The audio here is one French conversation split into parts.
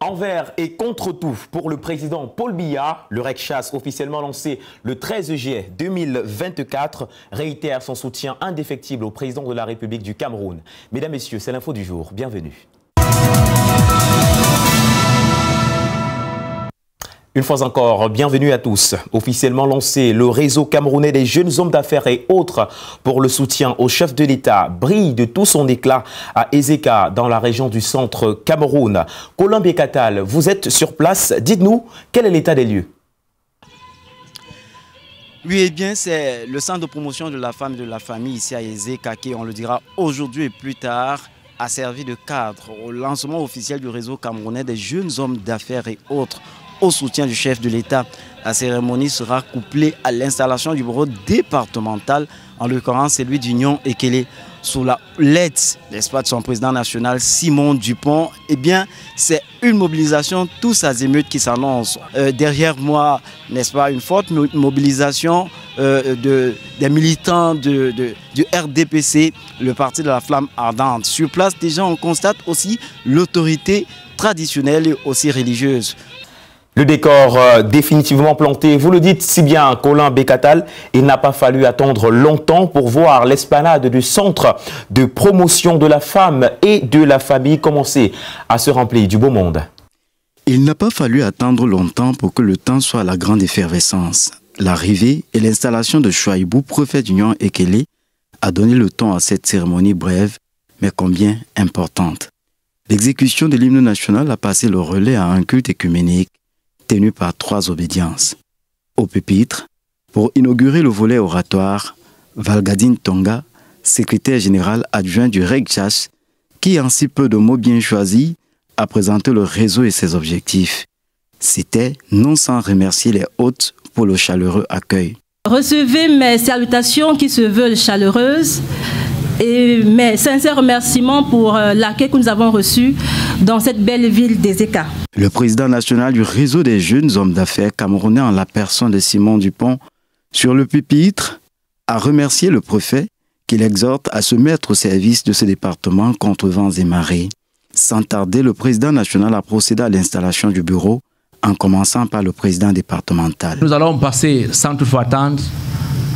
Envers et contre tout, pour le président Paul Biya, le RECCHAS officiellement lancé le 13 juillet 2024 réitère son soutien indéfectible au président de la République du Cameroun. Mesdames, Messieurs, c'est l'info du jour. Bienvenue. Une fois encore, bienvenue à tous. Officiellement lancé, le réseau camerounais des jeunes hommes d'affaires et autres pour le soutien au chef de l'État brille de tout son éclat à Ezeka, dans la région du centre Cameroun. Colin Bekatal, vous êtes sur place. Dites-nous, quel est l'état des lieux? Oui, eh bien, c'est le centre de promotion de la femme et de la famille ici à Ezeka qui, on le dira aujourd'hui et plus tard, a servi de cadre au lancement officiel du réseau camerounais des jeunes hommes d'affaires et autres au soutien du chef de l'État. La cérémonie sera couplée à l'installation du bureau départemental, en l'occurrence celui d'Union Ekele, sous la l'aide, n'est-ce pas, de son président national Simon Dupont. Eh bien, c'est une mobilisation tous azimuts qui s'annonce. Derrière moi, n'est-ce pas, une forte mobilisation des militants du RDPC, le parti de la flamme ardente. Sur place, déjà, on constate aussi l'autorité traditionnelle et aussi religieuse. Le décor définitivement planté, vous le dites si bien, Colin Bekatal, il n'a pas fallu attendre longtemps pour voir l'esplanade du centre de promotion de la femme et de la famille commencer à se remplir du beau monde. Il n'a pas fallu attendre longtemps pour que le temps soit à la grande effervescence. L'arrivée et l'installation de Chouaïbou, prophète d'Union Ekele, a donné le ton à cette cérémonie brève, mais combien importante. L'exécution de l'hymne national a passé le relais à un culte écuménique tenu par 3 obédiences. Au pupitre, pour inaugurer le volet oratoire, Valgadine Tonga, secrétaire général adjoint du RECCHAS, qui en si peu de mots bien choisis, a présenté le réseau et ses objectifs. C'était non sans remercier les hôtes pour le chaleureux accueil. Recevez mes salutations qui se veulent chaleureuses et mes sincères remerciements pour l'accueil que nous avons reçu dans cette belle ville d'Ezeka. Le président national du réseau des jeunes hommes d'affaires camerounais, en la personne de Simon Dupont, sur le pupitre, a remercié le préfet qui l'exhorte à se mettre au service de ce département contre vents et marées. Sans tarder, le président national a procédé à l'installation du bureau, en commençant par le président départemental. Nous allons passer sans toutefois attendre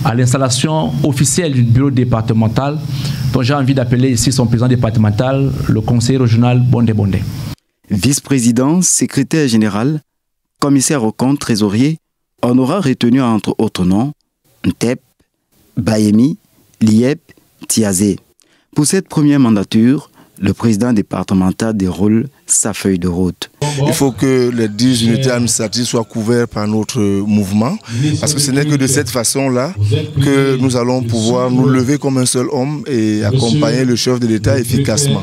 à l'installation officielle du bureau départemental, dont j'ai envie d'appeler ici son président départemental, le conseiller régional Bondé Bondé. Vice-président, secrétaire général, commissaire au compte, trésorier, on aura retenu entre autres noms Ntep, Bayemi, Liep, Tiazé. Pour cette première mandature, le président départemental déroule sa feuille de route. Il faut que les 10 unités administratives soient couvertes par notre mouvement, parce que ce n'est que de cette façon-là que nous allons pouvoir nous lever comme un seul homme et accompagner le chef de l'État efficacement.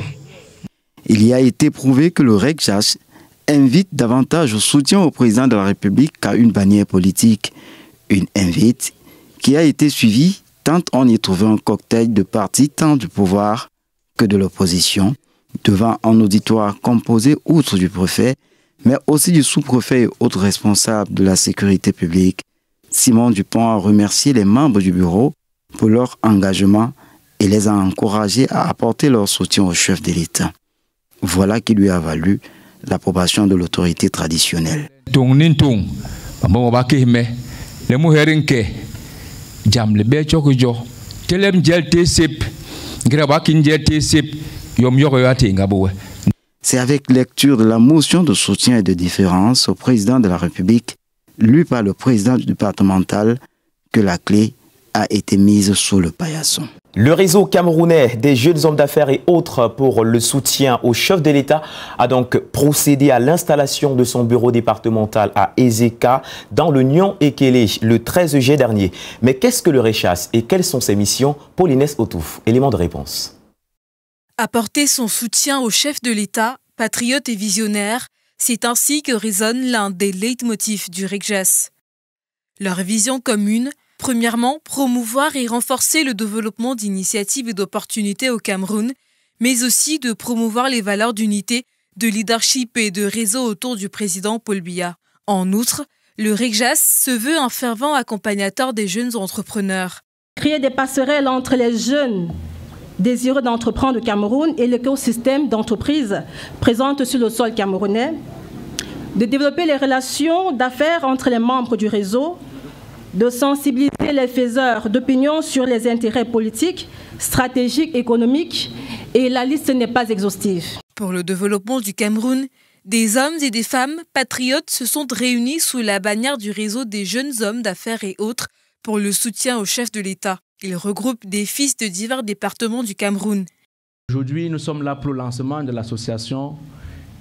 Il y a été prouvé que le RECCHAS invite davantage au soutien au président de la République qu'à une bannière politique. Une invite qui a été suivie tant on y trouvait un cocktail de partis tant du pouvoir que de l'opposition, devant un auditoire composé outre du préfet, mais aussi du sous-préfet et autres responsables de la sécurité publique. Simon Dupont a remercié les membres du bureau pour leur engagement et les a encouragés à apporter leur soutien au chef de l'État. Voilà qui lui a valu l'approbation de l'autorité traditionnelle. C'est avec lecture de la motion de soutien et de différence au président de la République, lue par le président du départemental, que la clé a été mise sous le paillasson. Le réseau camerounais des jeunes hommes d'affaires et autres pour le soutien au chef de l'État a donc procédé à l'installation de son bureau départemental à Ezeka dans l'Union Ekele le 13 juillet dernier. Mais qu'est-ce que le RECCHAS et quelles sont ses missions? Paulinès Otouf, élément de réponse. Apporter son soutien au chef de l'État, patriote et visionnaire, c'est ainsi que résonne l'un des leitmotifs du RECCHAS. Leur vision commune, premièrement, promouvoir et renforcer le développement d'initiatives et d'opportunités au Cameroun, mais aussi de promouvoir les valeurs d'unité, de leadership et de réseau autour du président Paul Biya. En outre, le RECCHAS se veut un fervent accompagnateur des jeunes entrepreneurs. Créer des passerelles entre les jeunes désireux d'entreprendre au Cameroun et l'écosystème d'entreprises présentes sur le sol camerounais, de développer les relations d'affaires entre les membres du réseau, de sensibiliser les faiseurs d'opinion sur les intérêts politiques, stratégiques, économiques, et la liste n'est pas exhaustive. Pour le développement du Cameroun, des hommes et des femmes patriotes se sont réunis sous la bannière du réseau des jeunes hommes d'affaires et autres pour le soutien au chef de l'État. Ils regroupent des fils de divers départements du Cameroun. Aujourd'hui, nous sommes là pour le lancement de l'association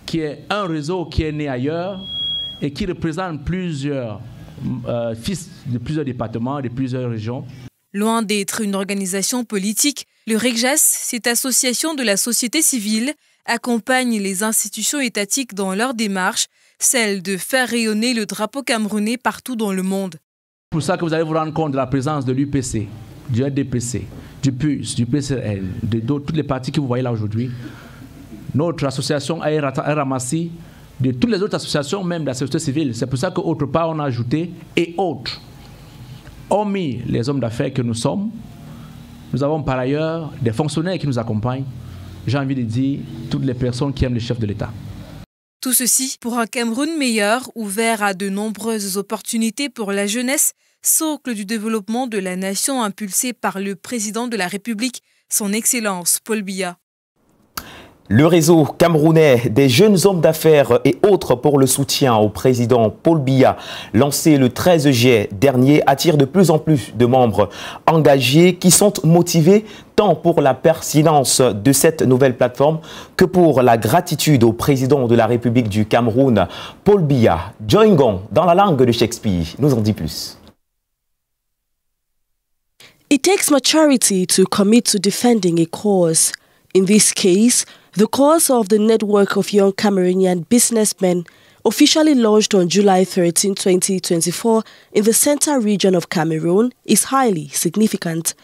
qui est un réseau qui est né ailleurs et qui représente plusieurs fils de plusieurs départements, de plusieurs régions. Loin d'être une organisation politique, le RECJAS, cette association de la société civile, accompagne les institutions étatiques dans leur démarche, celle de faire rayonner le drapeau camerounais partout dans le monde. C'est pour ça que vous allez vous rendre compte de la présence de l'UPC, du NDPC, du PUS, du PCL, de toutes les partis que vous voyez là aujourd'hui. Notre association a ramassé de toutes les autres associations, même de la société civile. C'est pour ça qu'autre part, on a ajouté « et autres ». Hormis les hommes d'affaires que nous sommes, nous avons par ailleurs des fonctionnaires qui nous accompagnent. J'ai envie de dire toutes les personnes qui aiment le chef de l'État. Tout ceci pour un Cameroun meilleur, ouvert à de nombreuses opportunités pour la jeunesse, socle du développement de la nation impulsé par le président de la République, son Excellence Paul Biya. Le réseau camerounais des jeunes hommes d'affaires et autres pour le soutien au président Paul Biya, lancé le 13 juillet dernier, attire de plus en plus de membres engagés qui sont motivés tant pour la pertinence de cette nouvelle plateforme que pour la gratitude au président de la République du Cameroun, Paul Biya. Joingon, dans la langue de Shakespeare, nous en dit plus. It takes maturity to commit to defending a cause. In this case, the cause of the network of young Cameroonian businessmen, officially launched on July 13, 2024 in the central region of Cameroon, is highly significant.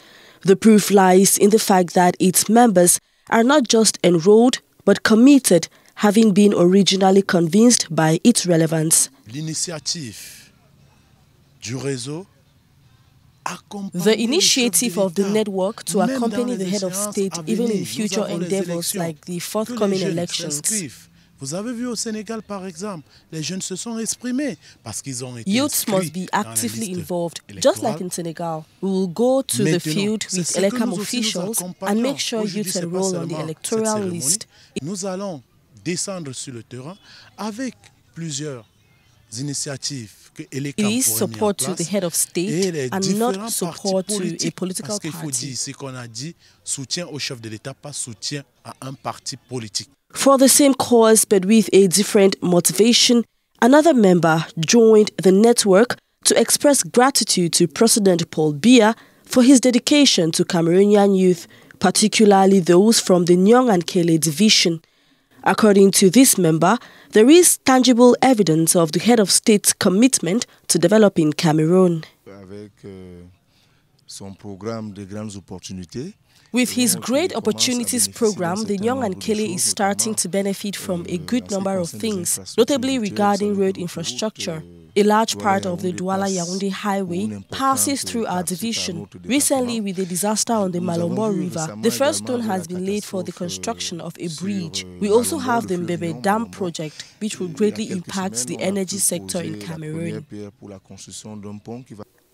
The proof lies in the fact that its members are not just enrolled, but committed, having been originally convinced by its relevance. L'initiative du réseau. The initiative of the network to accompany the head of state even in future endeavors like the forthcoming elections. Vous avez vu au Sénégal, par exemple, les jeunes se sont exprimés parce qu'ils ont été Youths must be actively involved, just like in Senegal. We will go to the field with ELECAM officials and make sure youths enroll on the electoral list. Nous allons descendre sur le terrain avec plusieurs initiatives. It is support to the head of state and not support to a political party. Parce qu'il faut dire, ce qu'on a dit, soutien au chef de l'État, pas soutien à un parti politique. For the same cause but with a different motivation, another member joined the network to express gratitude to President Paul Biya for his dedication to Cameroonian youth, particularly those from the Nyong and Kele division. According to this member, there is tangible evidence of the head of state's commitment to developing Cameroon. Avec son programme de grandes opportunités, with his Great Opportunities program, the Nyong and Kele is starting to benefit from a good number of things, notably regarding road infrastructure. A large part of the Douala-Yaoundé highway passes through our division. Recently, with the disaster on the Malombo River, the first stone has been laid for the construction of a bridge. We also have the Mbebe Dam project, which will greatly impact the energy sector in Cameroon.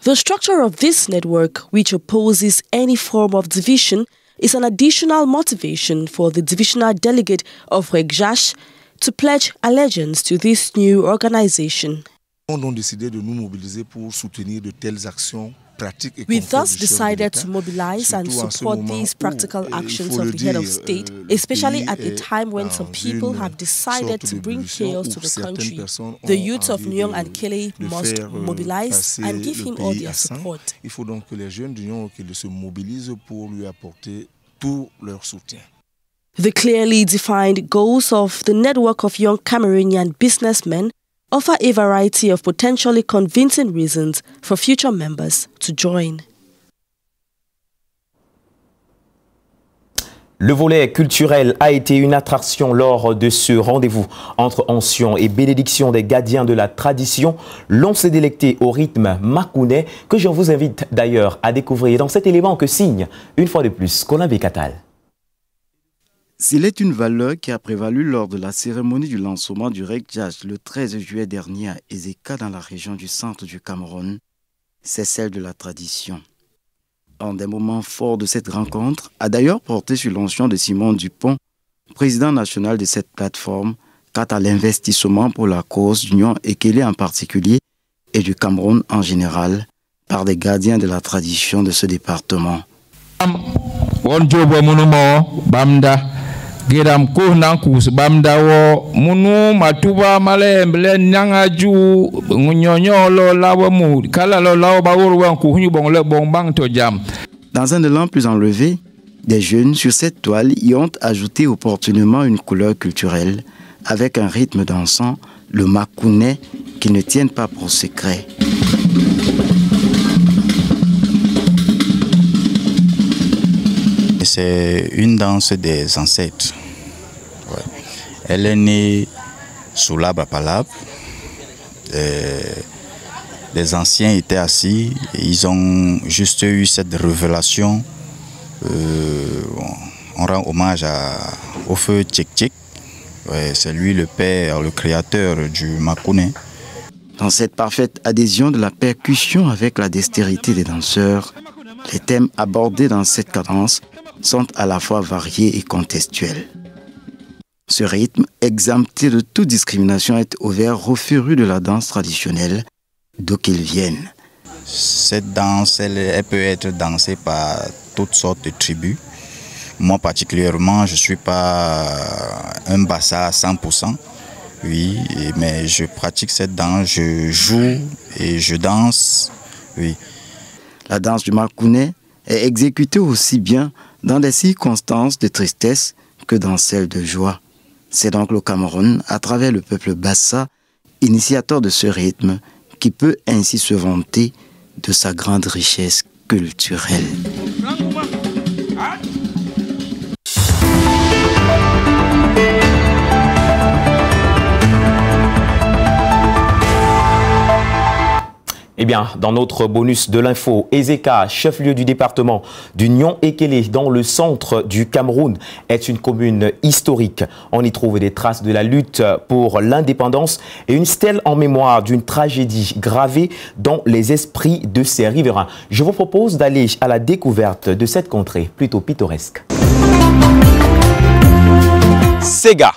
The structure of this network, which opposes any form of division, is an additional motivation for the divisional delegate of RECJAS to pledge allegiance to this new organization. Nous avons décidé de nous mobiliser pour soutenir de telles actions pratiques et We thus decided to mobilize and support these practical actions of the head of state, especially at a time when some people have decided to bring chaos to the country. The youth of Nyong and Kele must mobilize and give him all their support. Il faut donc que les jeunes du Nyong et Kele se mobilisent pour lui apporter tout leur soutien. The clearly defined goals of the network of young Cameroonian businessmen offer a variety of potentially convincing reasons for future members to join. Le volet culturel a été une attraction lors de ce rendez-vous entre onction et bénédiction des gardiens de la tradition. L'on s'est délecté au rythme makouné que je vous invite d'ailleurs à découvrir dans cet élément que signe une fois de plus Konabe Katal. S'il est une valeur qui a prévalu lors de la cérémonie du lancement du RECJAS le 13 juillet dernier à Ezeka dans la région du centre du Cameroun, c'est celle de la tradition. Un des moments forts de cette rencontre a d'ailleurs porté sur l'onction de Simon Dupont, président national de cette plateforme, quant à l'investissement pour la cause d'Union Ekele en particulier et du Cameroun en général, par des gardiens de la tradition de ce département. Geram kuhna kus bamdawo munu matuba malemble nyangaju nyonyolo lawamu kala lo lawa bawurwan kuhni bongle bonbang to jam. Dans un élan plus enlevé, des jeunes sur cette toile y ont ajouté opportunément une couleur culturelle avec un rythme dansant, le makouné, qui ne tiennent pas pour secret. C'est une danse des ancêtres. Ouais. Elle est née sous l'arbre à palabre. Les anciens étaient assis et ils ont juste eu cette révélation. On rend hommage au feu Tchik Tchik. Ouais, c'est lui le père, le créateur du makouné. Dans cette parfaite adhésion de la percussion avec la dextérité des danseurs, les thèmes abordés dans cette cadence sont à la fois variés et contextuels. Ce rythme, exempté de toute discrimination, est ouvert aux férus de la danse traditionnelle, d'où qu'ils viennent. Cette danse, elle peut être dansée par toutes sortes de tribus. Moi particulièrement, je ne suis pas un bassa à 100%, oui, mais je pratique cette danse, je joue et je danse, oui. La danse du makouné est exécutée aussi bien dans des circonstances de tristesse que dans celles de joie. C'est donc le Cameroun, à travers le peuple bassa, initiateur de ce rythme, qui peut ainsi se vanter de sa grande richesse culturelle. Eh bien, dans notre bonus de l'info, Ezeka, chef-lieu du département d'Union Ekele, dans le centre du Cameroun, est une commune historique. On y trouve des traces de la lutte pour l'indépendance et une stèle en mémoire d'une tragédie gravée dans les esprits de ses riverains. Je vous propose d'aller à la découverte de cette contrée plutôt pittoresque. Sega.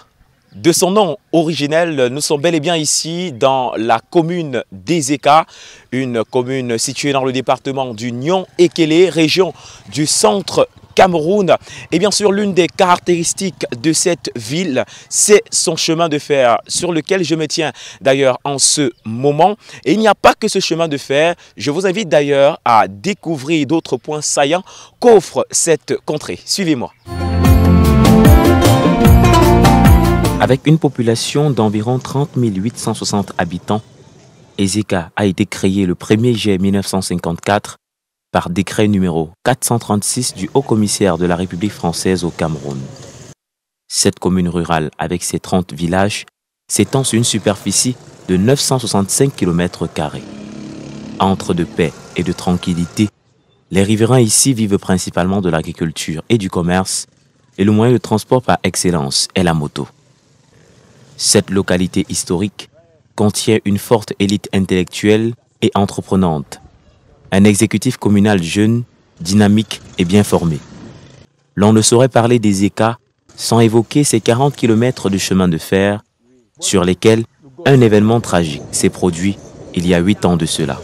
De son nom originel, nous sommes bel et bien ici dans la commune d'Ezeka, une commune située dans le département d'Union Ekele, région du centre Cameroun. Et bien sûr, l'une des caractéristiques de cette ville, c'est son chemin de fer, sur lequel je me tiens d'ailleurs en ce moment. Et il n'y a pas que ce chemin de fer, je vous invite d'ailleurs à découvrir d'autres points saillants qu'offre cette contrée. Suivez-moi. Avec une population d'environ 30 860 habitants, Ezeka a été créé le 1er juillet 1954 par décret numéro 436 du Haut-Commissaire de la République française au Cameroun. Cette commune rurale, avec ses 30 villages, s'étend sur une superficie de 965 km². Entre de paix et de tranquillité, les riverains ici vivent principalement de l'agriculture et du commerce, et le moyen de transport par excellence est la moto. Cette localité historique contient une forte élite intellectuelle et entreprenante, un exécutif communal jeune, dynamique et bien formé. L'on ne saurait parler d'Ezeka sans évoquer ces 40 km de chemin de fer sur lesquels un événement tragique s'est produit il y a 8 ans de cela.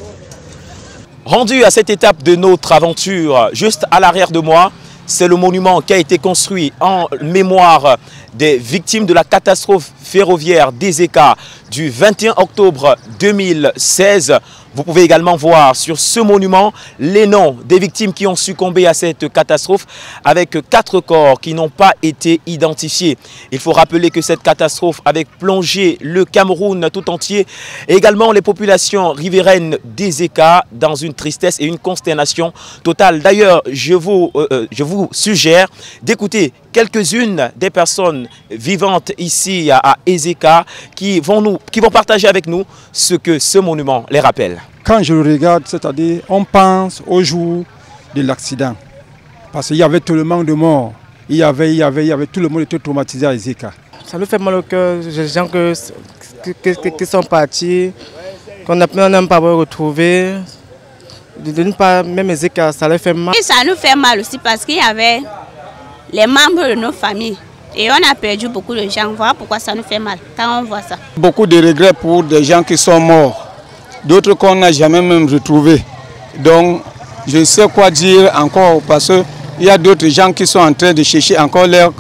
Rendu à cette étape de notre aventure, juste à l'arrière de moi, c'est le monument qui a été construit en mémoire des victimes de la catastrophe ferroviaire d'Ezeka du 21 octobre 2016. Vous pouvez également voir sur ce monument les noms des victimes qui ont succombé à cette catastrophe avec 4 corps qui n'ont pas été identifiés. Il faut rappeler que cette catastrophe avait plongé le Cameroun tout entier et également les populations riveraines d'Ezeka dans une tristesse et une consternation totale. D'ailleurs, je vous suggère d'écouter quelques-unes des personnes vivantes ici à Ezeka qui vont partager avec nous ce que ce monument les rappelle. Quand je le regarde, c'est-à-dire on pense au jour de l'accident. Parce qu'il y avait tellement de morts. il y avait tout le monde était traumatisé à Ezeka. Ça nous fait mal au cœur, les gens qui sont partis, qu'on n'a même pas retrouvé. Même Ezeka, ça leur fait mal. Et ça nous fait mal aussi parce qu'il y avait les membres de nos familles. Et on a perdu beaucoup de gens. Voilà pourquoi ça nous fait mal quand on voit ça. Beaucoup de regrets pour des gens qui sont morts, d'autres qu'on n'a jamais même retrouvés. Donc je sais quoi dire encore parce qu'il y a d'autres gens qui sont en train de chercher encore leurs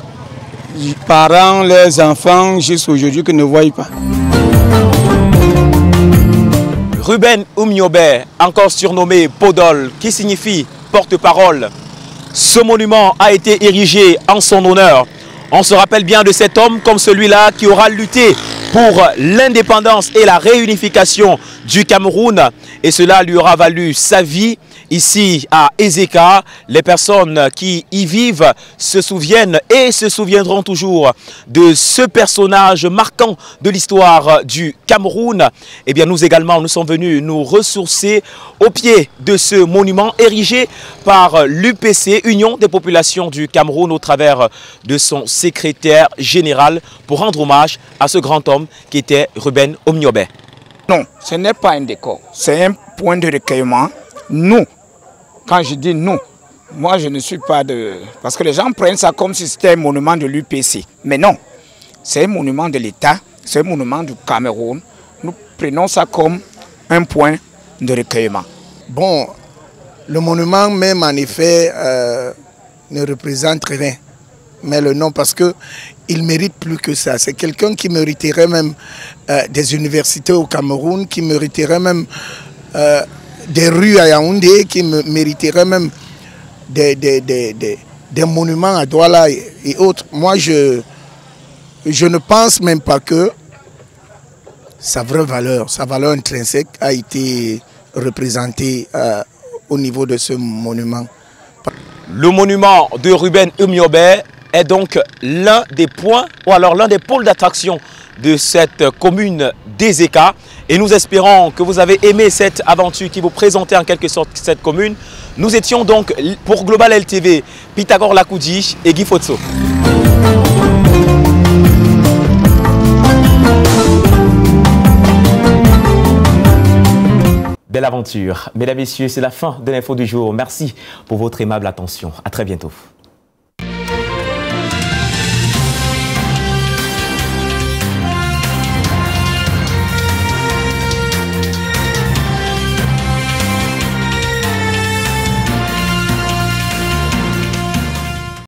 parents, leurs enfants, jusqu'à aujourd'hui qu'ils ne voient pas. Ruben Oumniobé, encore surnommé Podol, qui signifie porte-parole. Ce monument a été érigé en son honneur. On se rappelle bien de cet homme comme celui-là qui aura lutté pour l'indépendance et la réunification du Cameroun. Et cela lui aura valu sa vie. Ici à Ezeka, les personnes qui y vivent se souviennent et se souviendront toujours de ce personnage marquant de l'histoire du Cameroun. Et bien nous également, nous sommes venus nous ressourcer au pied de ce monument érigé par l'UPC, Union des populations du Cameroun, au travers de son secrétaire général, pour rendre hommage à ce grand homme qui était Ruben Oumniobé. Non, ce n'est pas un décor, c'est un point de recueillement. Nous, quand je dis nous, moi je ne suis pas de... Parce que les gens prennent ça comme si c'était un monument de l'UPC. Mais non, c'est un monument de l'État, c'est un monument du Cameroun. Nous prenons ça comme un point de recueillement. Bon, le monument même en effet ne représente rien. Mais le nom, parce qu'il mérite plus que ça. C'est quelqu'un qui mériterait même des universités au Cameroun, qui mériterait même... des rues à Yaoundé, qui mériteraient même des monuments à Douala et autres. Moi, je ne pense même pas que sa vraie valeur, sa valeur intrinsèque a été représentée au niveau de ce monument. Le monument de Ruben Oumniobé est donc l'un des points, ou alors l'un des pôles d'attraction de cette commune d'Ezeka. Et nous espérons que vous avez aimé cette aventure qui vous présentait en quelque sorte cette commune. Nous étions donc pour Global LTV, Pythagore Lakoudi et Guy Fotso. Belle aventure. Mesdames, Messieurs, c'est la fin de l'info du jour. Merci pour votre aimable attention. À très bientôt.